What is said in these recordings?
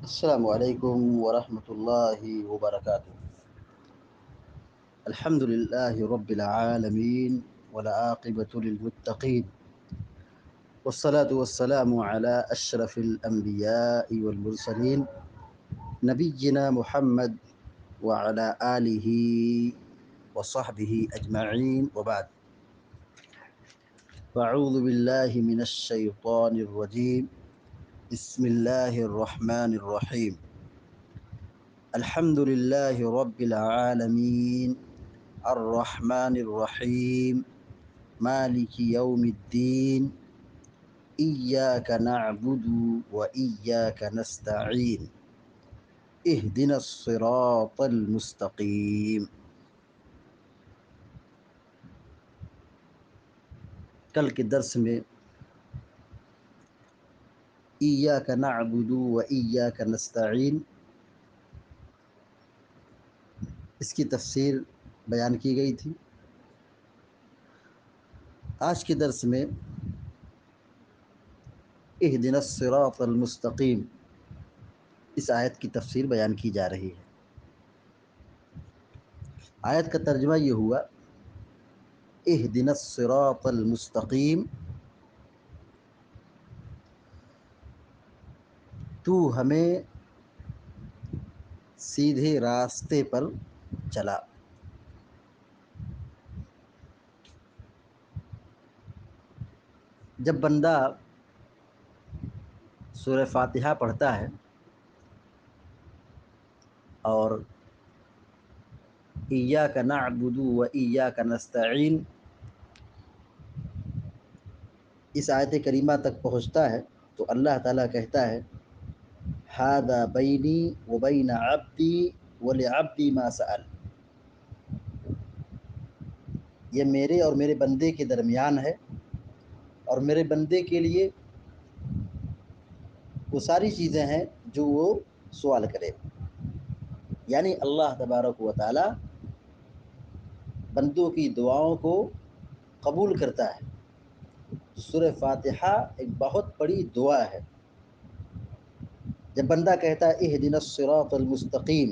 السلام علیکم ورحمۃ اللہ وبرکاتہ۔ الحمد للہ رب العالمین والعاقبۃ للمتقین والصلاة والسلام علی اشرف الانبیاء والمرسلین نبینا محمد وعلی آلہ وصحبہ اجمعین وبعد۔ فاعوذ باللہ من الشیطان الرجیم، بسم اللہ الرحمن الرحیم۔ الحمد للہ رب العالمین الرحمن الرحیم مالک یوم الدین ایاک نعبد و ایاک نستعین اہدنا الصراط المستقیم۔ کل کے درس میں ایاک نعبد و ایاک نستعین اس کی تفسیر بیان کی گئی تھی۔ آج کے درس میں اہدنا الصراط المستقیم اس آیت کی تفسیر بیان کی جا رہی ہے۔ آیت کا ترجمہ یہ ہوا، اہدنا الصراط المستقیم، تو ہمیں سیدھے راستے پر چلا۔ جب بندہ سورہ فاتحہ پڑھتا ہے اور ایاک نعبد و ایاک نستعین اس آیت کریمہ تک پہنچتا ہے تو اللہ تعالیٰ کہتا ہے، ھذا بینی و بین عبدی ولعبدی ما سأل، یہ میرے اور میرے بندے کے درمیان ہے، اور میرے بندے کے لیے وہ ساری چیزیں ہیں جو وہ سوال کرے۔ یعنی اللہ تبارک و تعالی بندوں کی دعاؤں کو قبول کرتا ہے۔ سورہ فاتحہ ایک بہت بڑی دعا ہے۔ جب بندہ کہتا ہے اہدنا الصراط المستقیم،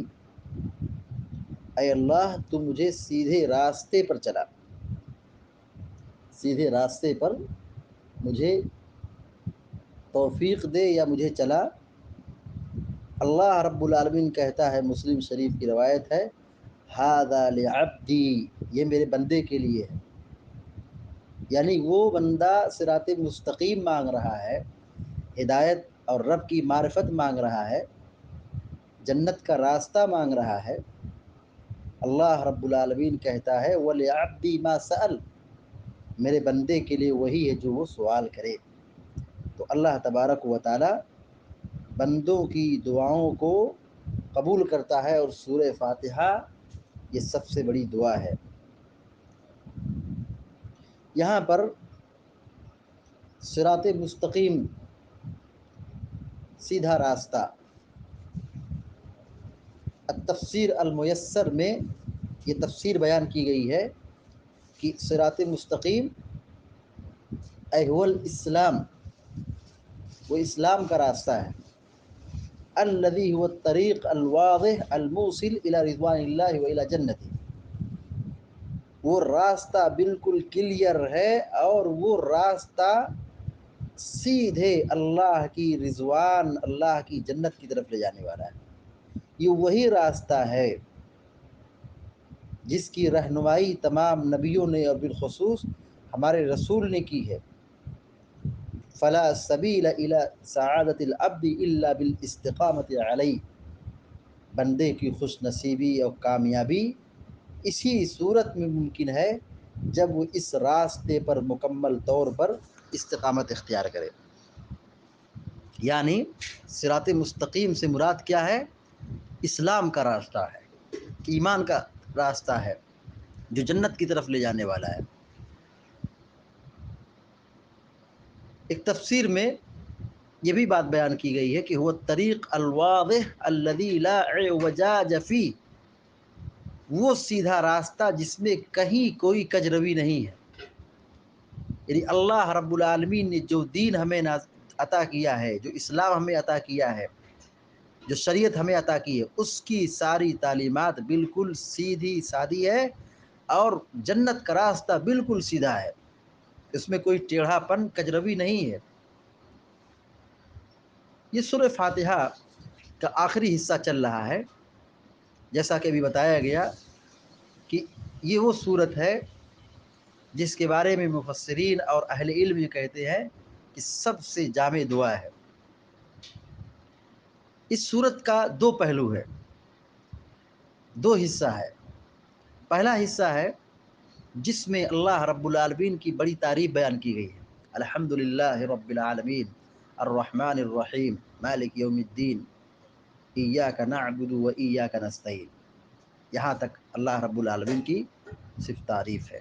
اے اللہ تو مجھے سیدھے راستے پر چلا، سیدھے راستے پر مجھے توفیق دے یا مجھے چلا۔ اللہ رب العالمین کہتا ہے، مسلم شریف کی روایت ہے، ھذا لعبدی، یہ میرے بندے کے لیے ہے۔ یعنی وہ بندہ صراط مستقیم مانگ رہا ہے، ہدایت اور رب کی معرفت مانگ رہا ہے، جنت کا راستہ مانگ رہا ہے۔ اللہ رب العالمین کہتا ہے وَلِعَبْدِي مَا سَأَلَ، میرے بندے کے لیے وہی ہے جو وہ سوال کرے۔ تو اللہ تبارک و تعالی بندوں کی دعاؤں کو قبول کرتا ہے، اور سورہ فاتحہ یہ سب سے بڑی دعا ہے۔ یہاں پر صراط مستقیم، سیدھا راستہ، التفسیر المیسر میں یہ تفسیر بیان کی گئی ہے کہ صراط مستقیم هو الاسلام، وہ اسلام کا راستہ ہے، الذي هو الطريق الواضح الموصل الى رضوان اللہ والى جنته، وہ راستہ بالکل کلیئر ہے اور وہ راستہ سیدھے اللہ کی رضوان، اللہ کی جنت کی طرف لے جانے والا ہے۔ یہ وہی راستہ ہے جس کی رہنمائی تمام نبیوں نے اور بالخصوص ہمارے رسول نے کی ہے۔ فلا سبیل الی سعادت العبد الا بالاستقامت علیہ، بندے کی خوش نصیبی اور کامیابی اسی صورت میں ممکن ہے جب وہ اس راستے پر مکمل طور پر استقامت اختیار کرے۔ یعنی صراط مستقیم سے مراد کیا ہے؟ اسلام کا راستہ ہے، ایمان کا راستہ ہے جو جنت کی طرف لے جانے والا ہے۔ ایک تفسیر میں یہ بھی بات بیان کی گئی ہے کہ وہ الطریق الواضح الذی لا اعوجاج فیہ، وہ سیدھا راستہ جس میں کہیں کوئی کج روی نہیں ہے۔ یعنی اللہ رب العالمین نے جو دین ہمیں عطا کیا ہے، جو اسلام ہمیں عطا کیا ہے، جو شریعت ہمیں عطا کی ہے اس کی ساری تعلیمات بالکل سیدھی سادی ہے، اور جنت کا راستہ بالکل سیدھا ہے، اس میں کوئی ٹیڑھا پن کجروی نہیں ہے۔ یہ سورہ فاتحہ کا آخری حصہ چل رہا ہے، جیسا کہ ابھی بتایا گیا کہ یہ وہ صورت ہے جس کے بارے میں مفسرین اور اہل علم یہ کہتے ہیں کہ سب سے جامع دعا ہے۔ اس صورت کا دو پہلو ہے، دو حصہ ہے۔ پہلا حصہ ہے جس میں اللہ رب العالمین کی بڑی تعریف بیان کی گئی ہے، الحمدللہ رب العالمین الرحمن الرحیم مالک یوم الدین ایاک نعبد و ایاک نستعین، یہاں تک اللہ رب العالمین کی صرف تعریف ہے۔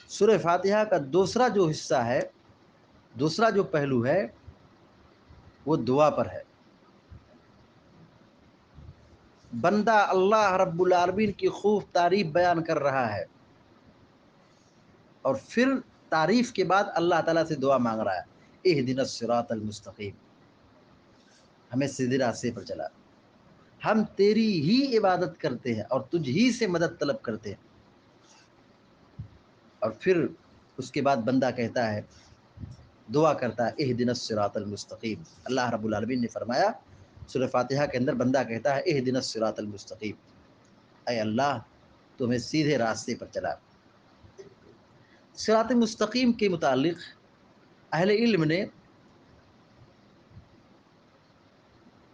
سورہ فاتحہ کا دوسرا جو حصہ ہے، دوسرا جو پہلو ہے، وہ دعا پر ہے۔ بندہ اللہ رب العالمین کی خوب تعریف بیان کر رہا ہے، اور پھر تعریف کے بعد اللہ تعالیٰ سے دعا مانگ رہا ہے، اہدنا الصراط المستقیم، ہمیں سیدھے راستے پر چلا، ہم تیری ہی عبادت کرتے ہیں اور تجھ ہی سے مدد طلب کرتے ہیں۔ اور پھر اس کے بعد بندہ کہتا ہے، دعا کرتا ہے، اہدنا الصراط المستقیم۔ اللہ رب العالمین نے فرمایا سورہ فاتحہ کے اندر، بندہ کہتا ہے اہدنا الصراط المستقیم، اے اللہ تو ہمیں سیدھے راستے پر چلا۔ صراط مستقیم کے متعلق اہل علم نے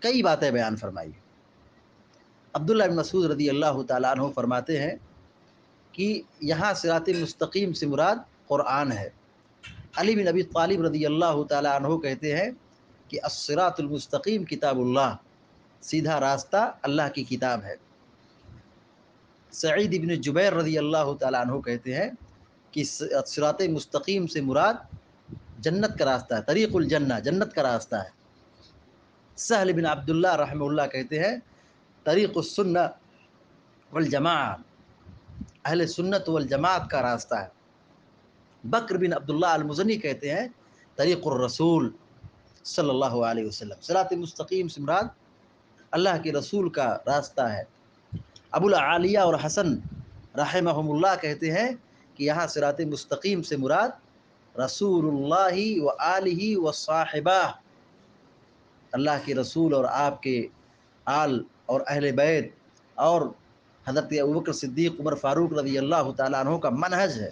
کئی باتیں بیان فرمائی۔ عبداللہ بن مسعود رضی اللہ تعالیٰ عنہ فرماتے ہیں کہ یہاں صراط مستقیم سے مراد قرآن ہے۔ علی بن ابی طالب رضی اللہ تعالیٰ عنہ کہتے ہیں کہ الصراط المستقیم کتاب اللہ، سیدھا راستہ اللہ کی کتاب ہے۔ سعید بن جبیر رضی اللہ تعالیٰ عنہ کہتے ہیں کہ صراط مستقیم سے مراد جنت کا راستہ ہے، طریق الجنہ، جنت کا راستہ ہے۔ سہل بن عبداللہ رحمہ اللہ کہتے ہیں طریق السنہ والجماعہ، اہل سنت والجماعت کا راستہ ہے۔ بکر بن عبداللہ المزنی کہتے ہیں طریق الرسول صلی اللہ علیہ وسلم، صراط مستقیم سے مراد اللہ کے رسول کا راستہ ہے۔ ابو العالیہ اور حسن رحمہم اللہ کہتے ہیں کہ یہاں صراط مستقیم سے مراد رسول اللہ و آلہ و صاحبہ، اللہ کے رسول اور آپ کے آل اور اہل بیت اور حضرت ابوبکر صدیق عمر فاروق رضی اللہ تعالیٰ عنہ کا منہج ہے۔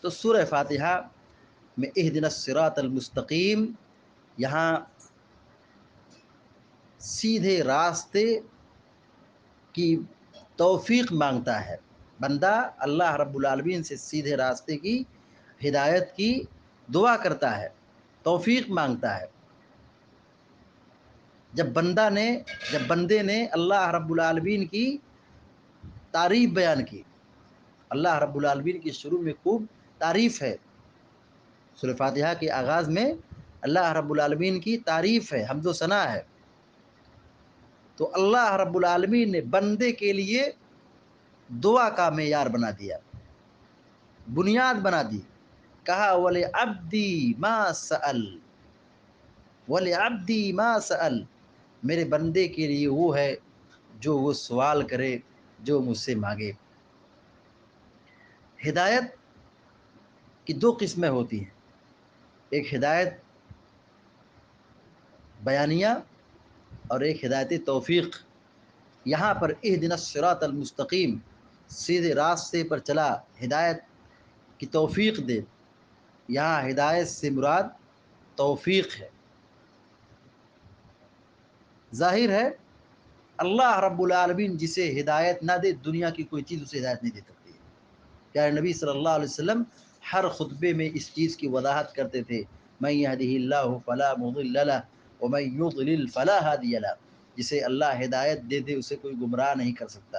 تو سورہ فاتحہ میں اہدنا الصراط المستقیم یہاں سیدھے راستے کی توفیق مانگتا ہے، بندہ اللہ رب العالمین سے سیدھے راستے کی ہدایت کی دعا کرتا ہے، توفیق مانگتا ہے۔ جب بندے نے اللہ رب العالمین کی تعریف بیان کی، اللہ رب العالمین کی شروع میں خوب تعریف ہے، سورہ فاتحہ کے آغاز میں اللہ رب العالمین کی تعریف ہے، حمد و ثنا ہے، تو اللہ رب العالمین نے بندے کے لیے دعا کا معیار بنا دیا، بنیاد بنا دی، کہا وَلِعَبْدِي مَا سَأَلَ، وَلِعَبْدِي مَا سَأَلَ، میرے بندے کے لیے وہ ہے جو وہ سوال کرے، جو مجھ سے مانگے۔ ہدایت کی دو قسمیں ہوتی ہیں، ایک ہدایت بیانیہ اور ایک ہدایت توفیق۔ یہاں پر اہدنا الصراط المستقیم، سیدھے راستے پر چلا، ہدایت کی توفیق دے، یہاں ہدایت سے مراد توفیق ہے۔ ظاہر ہے اللہ رب العالمین جسے ہدایت نہ دے، دنیا کی کوئی چیز اسے ہدایت نہیں دے سکتی ہے۔ پیارے نبی صلی اللہ علیہ وسلم ہر خطبے میں اس چیز کی وضاحت کرتے تھے، من یہدہ اللہ فلا مضل لہ ومن یضلل فلا ہادی لہ، جسے اللہ ہدایت دے دے اسے کوئی گمراہ نہیں کر سکتا،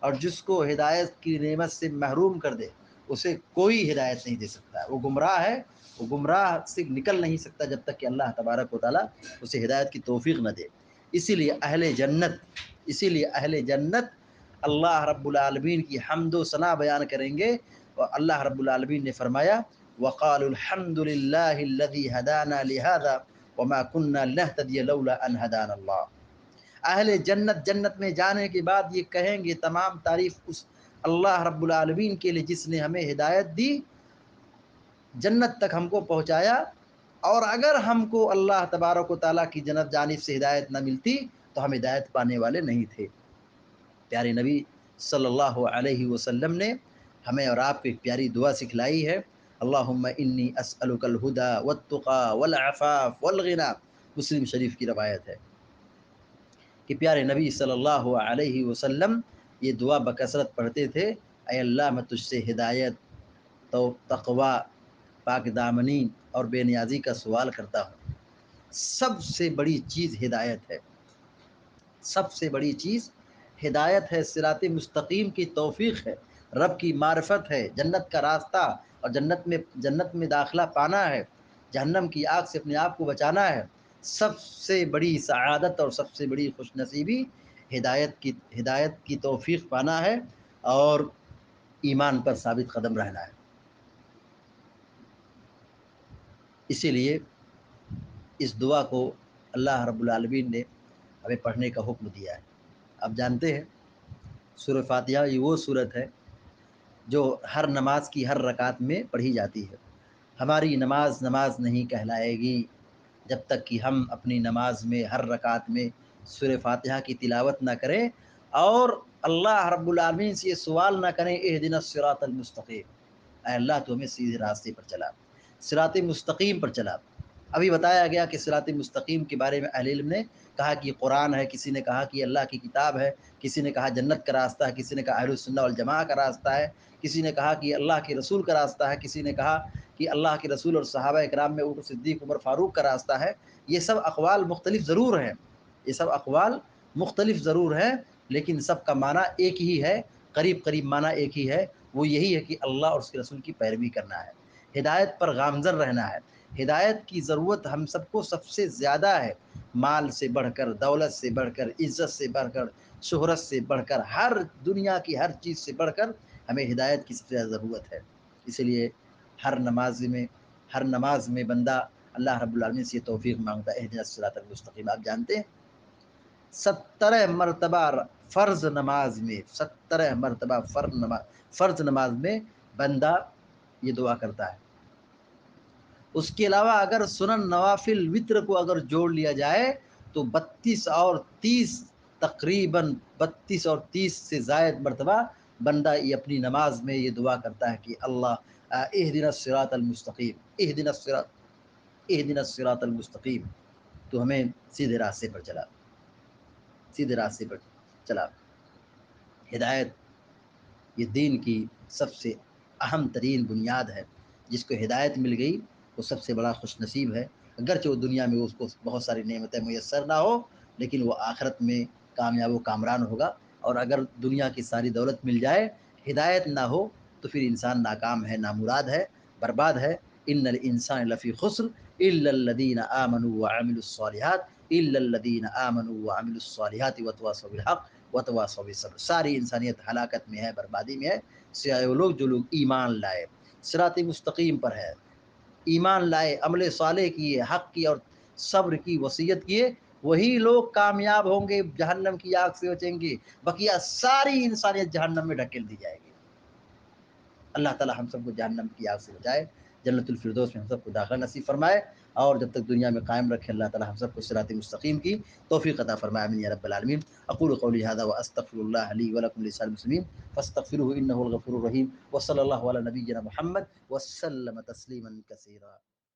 اور جس کو ہدایت کی نعمت سے محروم کر دے اسے کوئی ہدایت نہیں دے سکتا۔ وہ گمراہ ہے، وہ گمراہ سے نکل نہیں سکتا جب تک کہ اللہ تبارک و تعالیٰ اسے ہدایت کی توفیق نہ دے۔ اسی لیے اہل جنت اللہ رب العالمین کی حمد و ثنا بیان کریں گے، اور اللہ رب العالمین نے فرمایا وَقَالُوا الْحَمْدُ لِلَّهِ الَّذِي هَدَانَا لِهَذَا وما كنا لنهتدي لولا ان هدانا اللہ. اہل جنت جنت میں جانے کے بعد یہ کہیں گے تمام تعریف اس اللہ رب العالمین کے لیے جس نے ہمیں ہدایت دی، جنت تک ہم کو پہنچایا، اور اگر ہم کو اللہ تبارک و تعالیٰ کی جنت جانب سے ہدایت نہ ملتی تو ہم ہدایت پانے والے نہیں تھے. پیارے نبی صلی اللہ علیہ وسلم نے ہمیں اور آپ کو ایک پیاری دعا سکھلائی ہے، اللہم انی اسألک الہدی والتقی والعفاف والغنی. مسلم شریف کی روایت ہے کہ پیارے نبی صلی اللہ علیہ وسلم یہ دعا بکثرت پڑھتے تھے، اے اللہ میں تجھ سے ہدایت، تقوی، پاک دامنی اور بے نیازی کا سوال کرتا ہوں. سب سے بڑی چیز ہدایت ہے، سب سے بڑی چیز ہدایت ہے، صراط مستقیم کی توفیق ہے، رب کی معرفت ہے، جنت کا راستہ اور جنت میں داخلہ پانا ہے، جہنم کی آگ سے اپنے آپ کو بچانا ہے. سب سے بڑی سعادت اور سب سے بڑی خوش نصیبی ہدایت کی توفیق پانا ہے اور ایمان پر ثابت قدم رہنا ہے. اسی لیے اس دعا کو اللہ رب العالمین نے ہمیں پڑھنے کا حکم دیا ہے. آپ جانتے ہیں سورہ فاتحہ یہ وہ سورت ہے جو ہر نماز کی ہر رکعت میں پڑھی جاتی ہے. ہماری نماز نماز نہیں کہلائے گی جب تک کہ ہم اپنی نماز میں ہر رکعت میں سورہ فاتحہ کی تلاوت نہ کریں اور اللہ رب العالمین سے یہ سوال نہ کریں اہدنا الصراط المستقیم، اے اللہ تو ہمیں سیدھے راستے پر چلا، صراط مستقیم پر چلا. ابھی بتایا گیا کہ صراط مستقیم کے بارے میں اہل علم نے کہا کہ یہ قرآن ہے، کسی نے کہا کہ اللہ کی کتاب ہے، کسی نے کہا جنت کا راستہ ہے، کسی نے کہا اہل السنہ والجماعہ کا راستہ ہے، کسی نے کہا کہ اللہ کے رسول کا راستہ ہے، کسی نے کہا کہ اللہ کے رسول اور صحابہ اکرام میں ابو بکر صدیق عمر فاروق کا راستہ ہے. یہ سب اقوال مختلف ضرور ہیں، یہ سب اقوال مختلف ضرور ہیں، لیکن سب کا معنی ایک ہی ہے، قریب قریب معنی ایک ہی ہے، وہ یہی ہے کہ اللہ اور اس کے رسول کی پیروی کرنا ہے، ہدایت پر گامزن رہنا ہے. ہدایت کی ضرورت ہم سب کو سب سے زیادہ ہے، مال سے بڑھ کر، دولت سے بڑھ کر، عزت سے بڑھ کر، شہرت سے بڑھ کر، ہر دنیا کی ہر چیز سے بڑھ کر ہمیں ہدایت کی سب سے زیادہ ضرورت ہے. اس لیے ہر نماز میں بندہ اللہ رب العالمین سے توفیق مانگتا ہے، اہدنا الصراط المستقیم. آپ جانتے ہیں 17 مرتبہ فرض نماز میں 17 مرتبہ فرض نماز میں بندہ یہ دعا کرتا ہے. اس کے علاوہ اگر سنن نوافل وطر کو اگر جوڑ لیا جائے تو 32 اور 30 تقریباً 32 اور 30 سے زائد مرتبہ بندہ یہ اپنی نماز میں یہ دعا کرتا ہے کہ اللہ اہدنا الصراط المستقیم، اہدنا الصراط المستقیم، تو ہمیں سیدھے راستے پر چلا، سیدھے راستے پر چلا. ہدایت یہ دین کی سب سے اہم ترین بنیاد ہے. جس کو ہدایت مل گئی وہ سب سے بڑا خوش نصیب ہے، اگرچہ وہ دنیا میں اس کو بہت ساری نعمتیں میسر نہ ہو لیکن وہ آخرت میں کامیاب و کامران ہوگا. اور اگر دنیا کی ساری دولت مل جائے ہدایت نہ ہو تو پھر انسان ناکام ہے، نامراد ہے، برباد ہے. ان الانسان لفی خسر الا الذین آمنوا وعملوا الصالحات الا الذین آمنوا وعملوا الصالحات وتواصوا بالحق وتواصوا بالصبر. ساری انسانیت ہلاکت میں ہے، بربادی میں ہے، سوائے وہ لوگ جو لوگ ایمان لائے، صراط مستقیم پر ہے، ایمان لائے، عمل صالح کیے، حق کی اور صبر کی وصیت کیے، وہی لوگ کامیاب ہوں گے، جہنم کی آگ سے بچیں گے. بقیہ ساری انسانیت جہنم میں ڈھکیل دی جائے گی. اللہ تعالی ہم سب کو جہنم کی آگ سے بچائے، جنت الفردوس میں ہم سب کو داخلہ نصیب فرمائے، اور جب تک دنیا میں قائم رکھے اللہ تعالی ہم سب کو صراط مستقیم کی توفیق عطا فرمائے. آمین یا رب العالمین. اقول قولی هذا واستغفر الله لي ولكم ولسائر المسلمين فاستغفروه انه الغفور الرحيم. وصلى الله على نبينا محمد وسلم تسليما كثيرا.